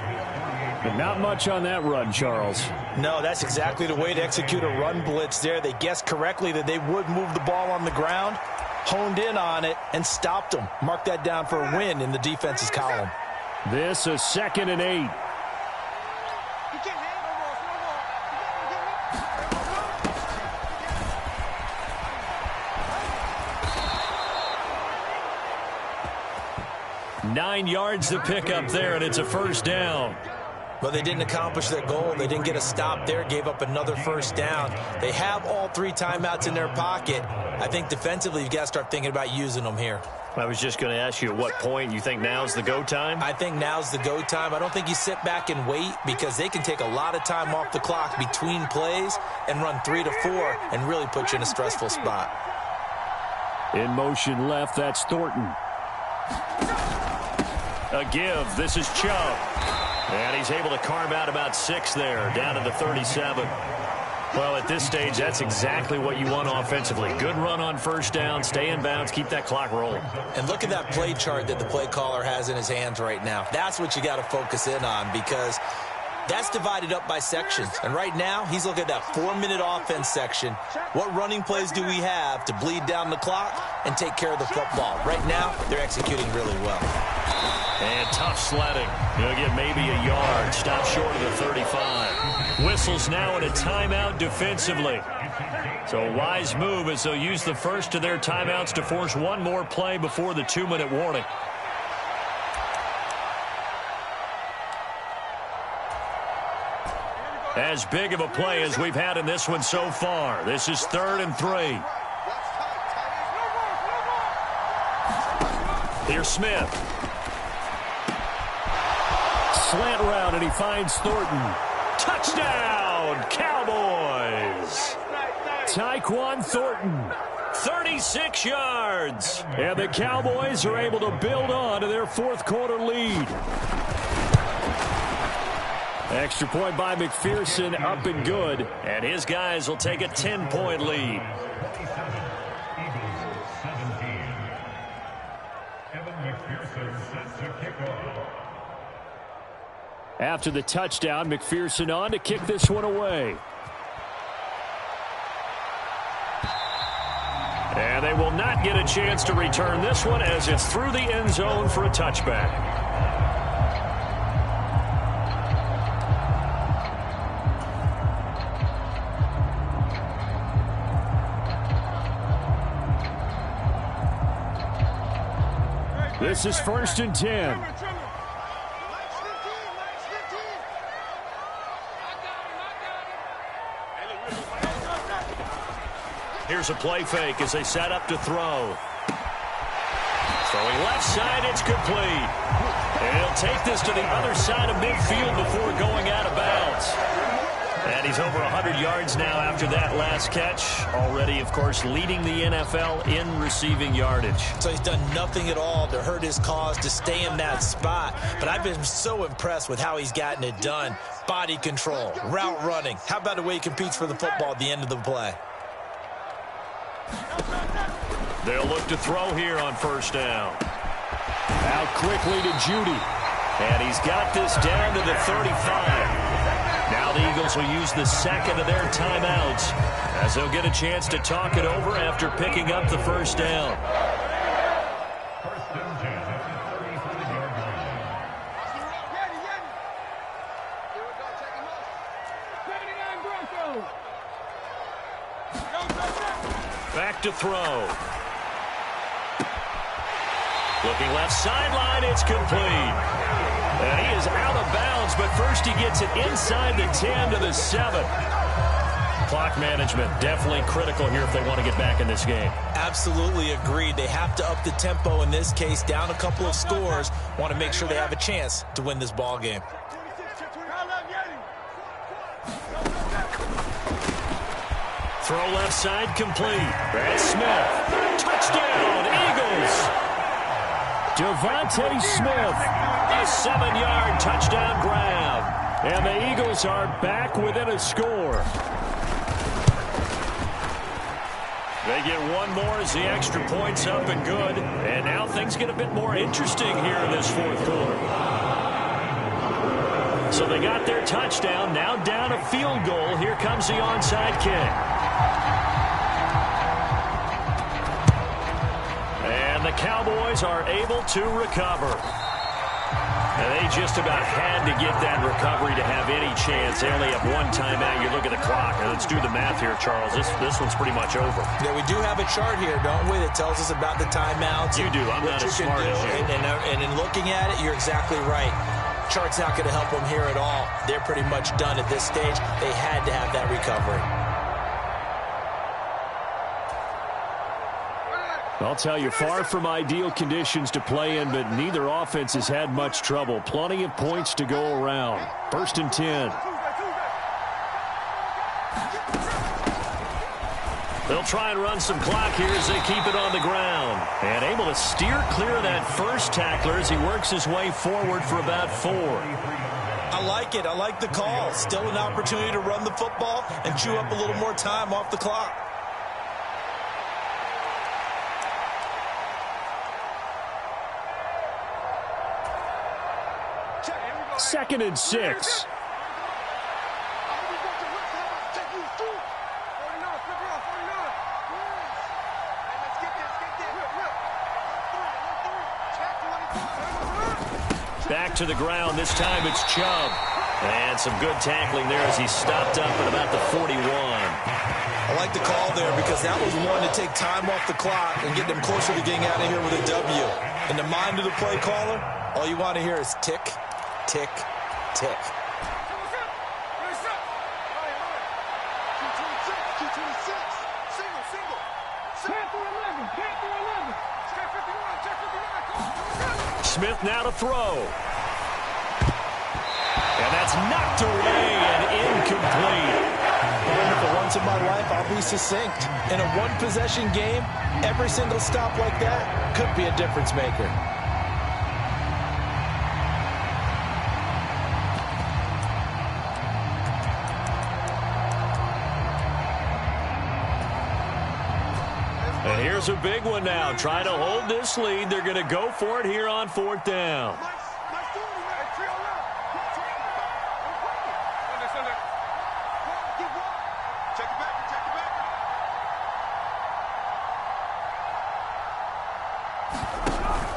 But not much on that run, Charles. No, that's exactly the way to execute a run blitz there. They guessed correctly that they would move the ball on the ground, honed in on it, and stopped them. Mark that down for a win in the defense's column. This is 2nd and 8. Nine yards to pick up there, and it's a first down. Well, they didn't accomplish their goal. They didn't get a stop there, gave up another first down. They have all 3 timeouts in their pocket. I think defensively, you've got to start thinking about using them here. I was just going to ask you at what point you think now's the go time? I think now's the go time. I don't think you sit back and wait because they can take a lot of time off the clock between plays and run 3 to 4 and really put you in a stressful spot. In motion left, that's Thornton. A give. This is Chubb. And he's able to carve out about 6 there, down to the 37. Well, at this stage, that's exactly what you want offensively. Good run on first down, stay in bounds, keep that clock rolling. And look at that play chart that the play caller has in his hands right now. That's what you got to focus in on because that's divided up by sections. And right now, he's looking at that 4-minute offense section. What running plays do we have to bleed down the clock and take care of the football? Right now, they're executing really well. And tough sledding. He'll get maybe a yard. Stop short of the 35. Whistles now in a timeout defensively. So a wise move as they'll use the first of their timeouts to force one more play before the 2-minute warning. As big of a play as we've had in this one so far. This is 3rd and 3. Here's Smith. Slant route, and he finds Thornton. Touchdown, Cowboys! Tyquan Thornton. 36 yards. And the Cowboys are able to build on to their fourth quarter lead. Extra point by McPherson, up and good. And his guys will take a 10-point lead. 27, Eagles 17. Evan McPherson set to kick off. After the touchdown, McPherson on to kick this one away. And they will not get a chance to return this one as it's through the end zone for a touchback. This is 1st and 10. Here's a play fake as they set up to throw. Throwing left side, it's complete. And he'll take this to the other side of midfield before going out of bounds. And he's over 100 yards now after that last catch. Already, of course, leading the NFL in receiving yardage. So he's done nothing at all to hurt his cause, to stay in that spot. But I've been so impressed with how he's gotten it done. Body control, route running. How about the way he competes for the football at the end of the play? They'll look to throw here on 1st down. Out quickly to Judy. And he's got this down to the 35. Now the Eagles will use the second of their timeouts as they'll get a chance to talk it over after picking up the 1st down. 1st and 10 at the 35-yard line. Back to throw. Looking left sideline, it's complete. And he is out of bounds, but first he gets it inside the 10 to the 7. Clock management definitely critical here if they want to get back in this game. Absolutely agreed. They have to up the tempo in this case, down a couple of scores. Want to make sure they have a chance to win this ball game. Throw left side complete. Brad Smith. Touchdown, Eagles. Devontae Smith. A 7-yard touchdown grab. And the Eagles are back within a score. They get one more as the extra point's up and good. And now things get a bit more interesting here in this fourth quarter. So they got their touchdown, now down a field goal. Here comes the onside kick. And the Cowboys are able to recover. And they just about had to get that recovery to have any chance. They only have one timeout. You look at the clock. And let's do the math here, Charles. This one's pretty much over. Yeah, we do have a chart here, don't we, that tells us about the timeouts. You do. I'm not as smart as you. And in looking at it, you're exactly right. Chart's not going to help them here at all. They're pretty much done at this stage. They had to have that recovery. I'll tell you, far from ideal conditions to play in, but neither offense has had much trouble. Plenty of points to go around. 1st and 10. They'll try and run some clock here as they keep it on the ground. And able to steer clear of that first tackler as he works his way forward for about 4. I like it. I like the call. Still an opportunity to run the football and chew up a little more time off the clock. 2nd and 6. Back to the ground. This time it's Chubb. And some good tackling there as he stopped up at about the 41. I like the call there because that was one to take time off the clock and get them closer to getting out of here with a W. In the mind of the play caller, all you want to hear is tick, tick, tick. Smith now to throw. And that's knocked away and incomplete. Wonderful. Once in my my life, I'll be succinct. In a one-possession game, every single stop like that could be a difference maker. And here's a big one now. Trying to hold this lead. They're going to go for it here on 4th down.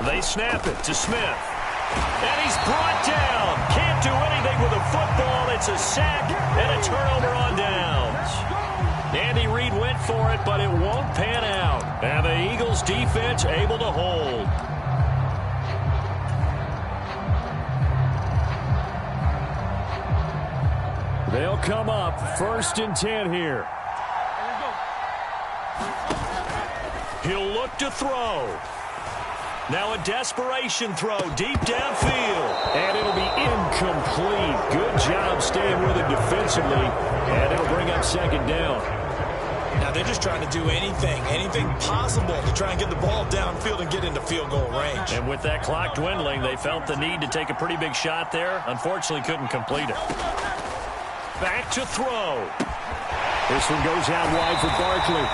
They snap it to Smith. And he's brought down. Can't do anything with a football. It's a sack and a turnover on downs. Andy Reid went for it, but it won't pan out. And the Eagles defense able to hold. They'll come up 1st and 10 here. He'll look to throw. Now a desperation throw deep downfield. And it'll be incomplete. Good job staying with it defensively. And it'll bring up 2nd down. Now they're just trying to do anything possible to try and get the ball downfield and get into field goal range. And with that clock dwindling, they felt the need to take a pretty big shot there. Unfortunately, couldn't complete it. Back to throw. This one goes out wide for Barkley.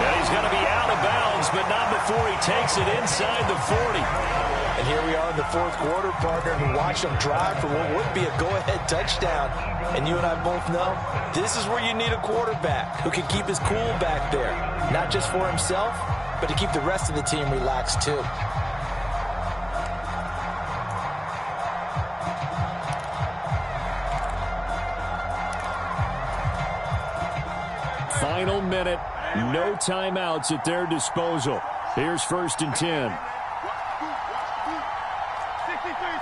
And he's going to be out of bounds, but not before he takes it inside the 40. And here we are in the 4th quarter, partner, and watch them drive for what would be a go-ahead touchdown. And you and I both know this is where you need a quarterback who can keep his cool back there. Not just for himself, but to keep the rest of the team relaxed too. Final minute. No timeouts at their disposal. Here's 1st and 10.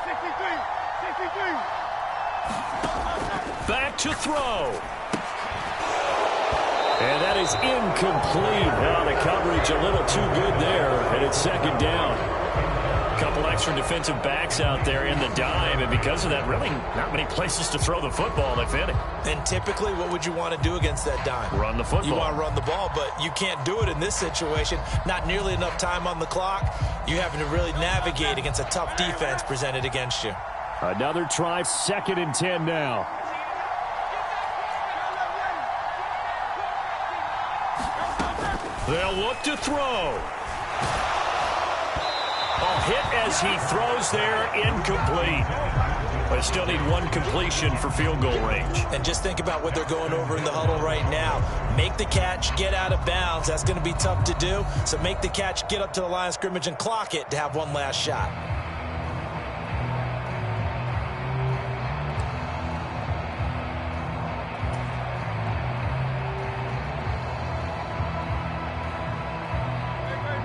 63. Back to throw. And that is incomplete. Well, the coverage a little too good there, and it's 2nd down. A couple extra defensive backs out there in the dime, and because of that, really not many places to throw the football, if any. And typically, what would you want to do against that dime? Run the football. You want to run the ball, but you can't do it in this situation. Not nearly enough time on the clock. You're having to really navigate against a tough defense presented against you. Another try, 2nd and 10 now. They'll look to throw. A hit as he throws there, incomplete. But still need one completion for field goal range. And just think about what they're going over in the huddle right now. Make the catch, get out of bounds. That's going to be tough to do. So make the catch, get up to the line of scrimmage, and clock it to have one last shot.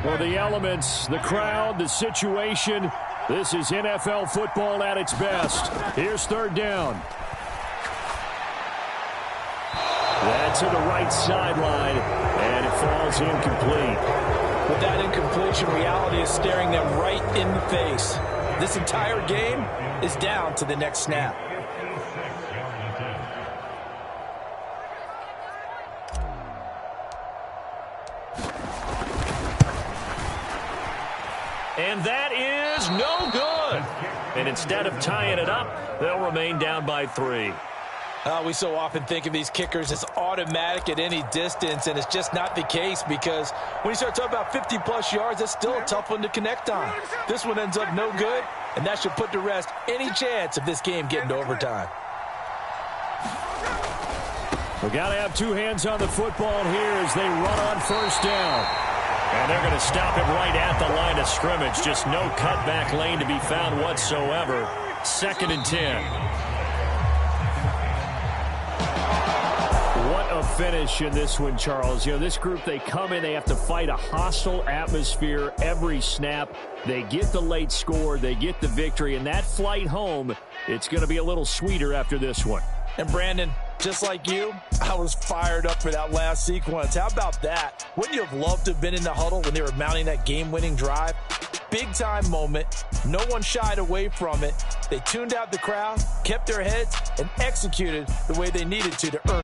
Well, the elements, the crowd, the situation, this is NFL football at its best. Here's 3rd down. That's to the right sideline, and it falls incomplete. With that incompletion, reality is staring them right in the face. This entire game is down to the next snap. And that is no good. And instead of tying it up, they'll remain down by 3. We so often think of these kickers as automatic at any distance, and it's just not the case because when you start talking about 50-plus yards, that's still a tough one to connect on. This one ends up no good, and that should put to rest any chance of this game getting to overtime. We got to have 2 hands on the football here as they run on 1st down. And they're going to stop him right at the line of scrimmage. Just no cutback lane to be found whatsoever. 2nd and 10. What a finish in this one, Charles. You know, this group, they come in, they have to fight a hostile atmosphere every snap. They get the late score, they get the victory, and that flight home, it's going to be a little sweeter after this one. And Brandon, just like you, I was fired up for that last sequence. How about that? Wouldn't you have loved to have been in the huddle when they were mounting that game-winning drive? Big-time moment. No one shied away from it. They tuned out the crowd, kept their heads, and executed the way they needed to earn